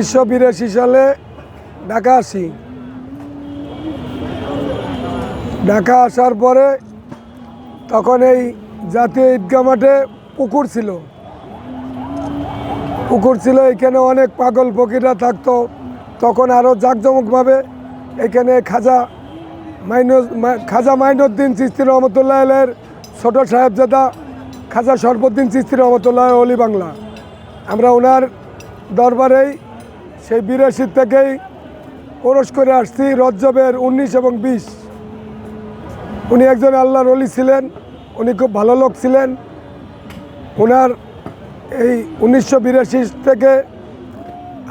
1982 সালে ঢাকা আসি। ঢাকা আসার পরে তখন এই জাতীয় ঈদগাহ মাঠে পুকুর ছিল। এখানে অনেক পাগল ফকিররা থাকতো। তখন আরও জাঁকজমকভাবে এখানে খাজা মাইনুদ্দিন চিশতি রহমতুল্লাহ আলাইহির ছোট সাহেবজাদা খাজা শরফুদ্দিন চিশতি রহমতুল্লাহ অলি বাংলা, আমরা ওনার দরবারেই সেই 82 থেকেই ওরস করে আসছি। রজবের 19 এবং 20 উনি একজন আল্লাহর অলি ছিলেন, উনি খুব ভালো লোক ছিলেন। ওনার এই 1982 থেকে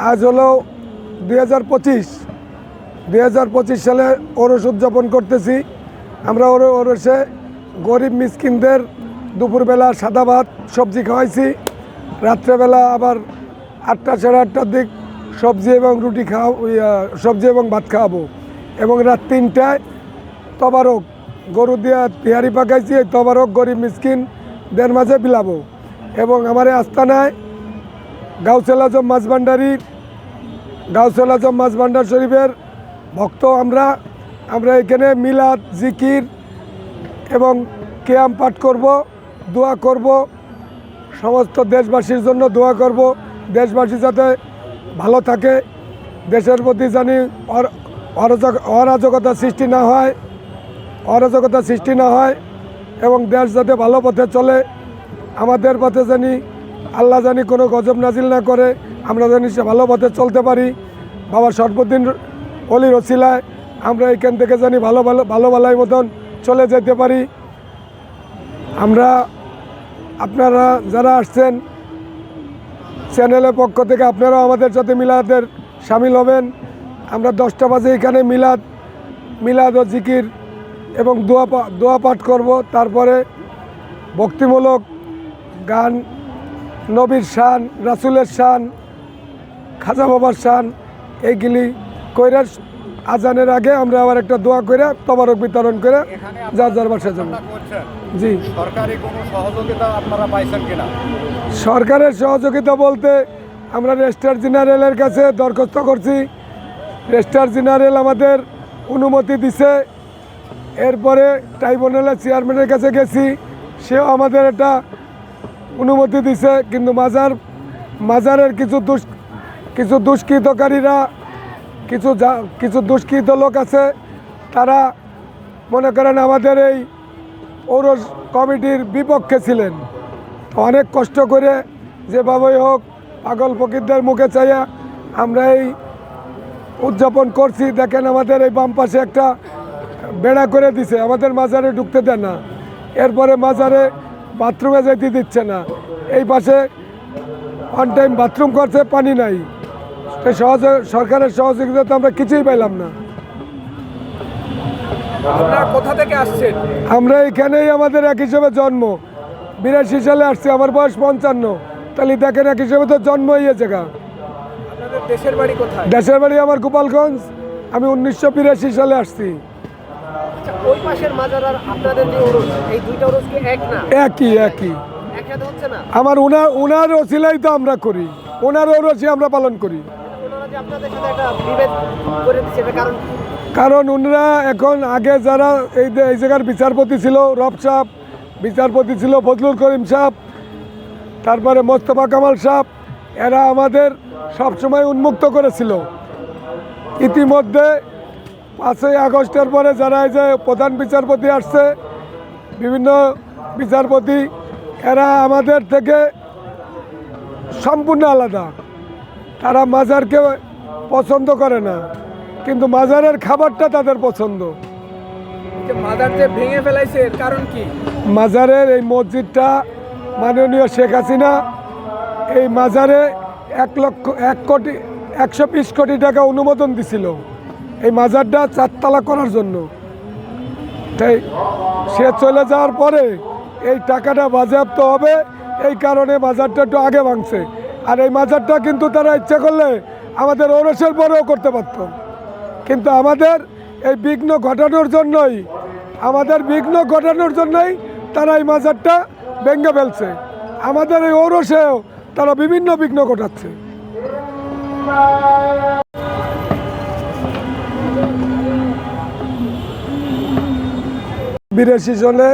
আজ হলো 2025 সালে ওরস উদযাপন করতেছি। আমরা ওরসে গরিব মিসকিনদের দুপুরবেলা সাদা ভাত সবজি খাওয়াইছি, রাত্রেবেলা আবার 8টা সাড়ে 8টার দিক সবজি এবং ভাত খাওয়াবো, এবং রাত 3টায় তবারক গরু দিয়ে তিহারি পাকাইছি। এই তবারক গরিব মিসকিনদের মাঝে বিলাবো। এবং আমার এই আস্তানায় গাউসুল আজম মাছ ভান্ডার শরীফের ভক্ত আমরা এখানে মিলাদ, জিকির এবং কিয়াম পাঠ করব, দোয়া করব, সমস্ত দেশবাসীর জন্য দোয়া করব। দেশবাসী যাতে ভালো থাকে, দেশের প্রতি জানি অরাজকতা সৃষ্টি না হয় এবং দেশ যাতে ভালো পথে চলে। আমাদের পথে আল্লাহ কোনো গজব নাজিল না করে, আমরা সে ভালো পথে চলতে পারি। বাবা শরফুদ্দিন অলির ওসিলায় আমরা এখান থেকে ভালোই মতন চলে যেতে পারি। আপনারা যারা আসছেন চ্যানেলের পক্ষ থেকে আপনারাও আমাদের সাথে মিলাদের সামিল হবেন। আমরা 10টা বাজে এখানে মিলাদ ও জিকির এবং দোয়া পাঠ করব। তারপরে ভক্তিমূলক গান, নবীর শান, রাসূলের শান, খাজা বাবার শান, এইগুলি কইরা আজানের আগে আমরা আবার একটা দোয়া করে তবারক বিতরণ করে যার বাসায় যাব। জি, সরকারি কোনো সহযোগিতা আপনারা পাইছেন কিনা? সরকারের সহযোগিতা বলতে আমরা রেজিস্ট্রার জেনারেলের কাছে দরখাস্ত করছি। রেজিস্ট্রার জেনারেল আমাদের অনুমতি দিছে। এরপরে ট্রাইব্যুনালের চেয়ারম্যানের কাছে গেছি, সেও আমাদের একটা অনুমতি দিছে। কিন্তু মাজারের কিছু দুষ্কৃতকারীরা, কিছু দুষ্কৃত লোক আছে, তারা মনে করেন আমাদের এই পৌর কমিটির বিপক্ষে ছিলেন। অনেক কষ্ট করে যেভাবেই হোক পাগল ফকিরদের মুখে চাইয়া আমরা এই উদযাপন করছি। দেখেন আমাদের এই বাম পাশে একটা বেড়া করে দিছে, আমাদের মাজারে ঢুকতে দেয় না। এরপরে মাজারে বাথরুমে যেতে দিচ্ছে না। এই পাশে অন টাইম বাথরুম করছে, পানি নাই। সরকারের সহযোগিতা তো আমরা কিছুই পাইলাম না। আপনারা কোথা থেকে আসছেন? আমরা এখানেই, আমাদের এক হিসেবে জন্ম। 82 সালে আসছি, আমার বয়স 55। তাহলে দেখেন এক হিসেবে তো জন্ম হয়েছে গা। আপনাদের দেশের বাড়ি কোথায়? দেশের বাড়ি আমার গোপালগঞ্জ। আমি 1982 সালে আসছি। ওই পাশের মাজার আর আপনাদের যে ওরস, এই দুইটা ওরস কি এক না? একই। একসাথে হচ্ছে না? আমার ওনার ওসিলাই তো আমরা করি, ওনার ওরসই আমরা পালন করি। ওনারা যে আপনাদের সাথে একটা বিভেদ করে দিচ্ছে, এটা কারণ ওনারা এখন আগে যারা এই জায়গার বিচারপতি ছিল রব সাহেব, বিচারপতি ছিল ফজলুল করিম সাহেব, তারপরে মোস্তফা কামাল সাহেব, এরা আমাদের সবসময় উন্মুক্ত করেছিল। ইতিমধ্যে 5ই আগস্টের পরে যারা এই যে প্রধান বিচারপতি আসছে, বিভিন্ন বিচারপতি, এরা আমাদের থেকে সম্পূর্ণ আলাদা। তারা মাজারকে পছন্দ করে না, কিন্তু মাজারের খাবারটা তাদের পছন্দ। মাজার যে ভেঙে ফেলাইছে, এর কারণ কি? মাজারের এই মসজিদটা মাননীয় শেখ হাসিনা এই মাজারে 120 কোটি টাকা অনুমোদন দিছিল এই মাজারটা 4 তলা করার জন্য। তাই সে চলে যাওয়ার পরে এই টাকাটা বাজেয়াপ্ত হবে, এই কারণে মাজারটা একটু আগে ভাঙছে। আর এই মাজারটা কিন্তু তারা ইচ্ছা করলে আমাদের ওরসের পরেও করতে পারত, কিন্তু আমাদের এই বিঘ্ন ঘটানোর জন্যই তারা এই মাজারটা ভেঙে ফেলছে। আমাদের এই ওরসেও তারা বিভিন্ন বিঘ্ন ঘটাচ্ছে। বিরাশি সালে